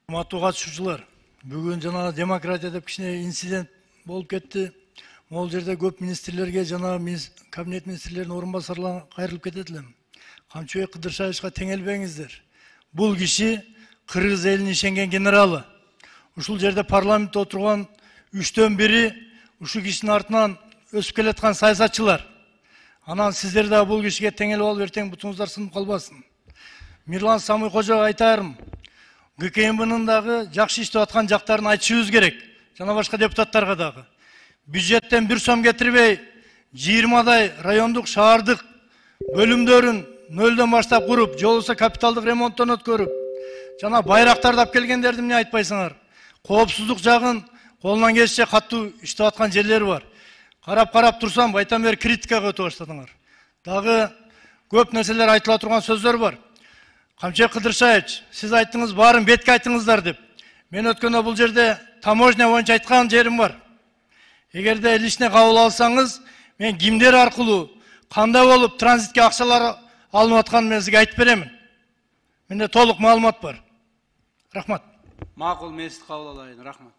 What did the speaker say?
Урматтуу катышуучулар, бүгүн жана демократия деп кичине инцидент болуп кетти. Могул жерде көп министрлерге жана кабинет министрлеринин орун басарларына кайрылып кетет элем. Камчыбек Кыдыршаевичке теңелбеңиздер. Бул киши Кыргыз элинин ишенген генералы. Ушул жерде парламентте отурган 3төн 1 ушу кишинин артынан өсүп келаткан саясатчылар. Анан сиздер да бул кишиге теңелип алып эртең бутуңуздар сынып калбасын. Мирлан Самый Кожоға айтарым. ГКМБнын дагы жакшы иштеп аткан жактарын айтышыбыз керек. Жана башка депутаттарга дагы. Бюджеттен 1 сом кетирбей, 20дай райондук, шаардык бөлүмдөрүн нөлдөн баштап куруп, жолусу капиталдык ремонттон өткөрүп, жана байрактарды алып келгендерди эмне айтпайсыңар? Коопсуздук жагын колунан келишинче катуу иштеп аткан жерлери бар. Карап турсам, байтан бери критикага өтө баштадыңар. Дагы көп нерселер айтыла турган сөздөр бар. Камчыбек Кыдыршаевич, сиз айттыңыз, баарын бетке айттыңыздар деп. Мен өткөндө бул жерде таможня боюнча айткан жерим бар. Эгерде личный кабыл алсаңыз, мен кимдер аркылуу, кандай болуп транзитке акчалар алынып атканын мен сизге айтып беремин. Менде толук маалымат бар. Рахмат. Макул, мен сизди кабыл алайын. Рахмат.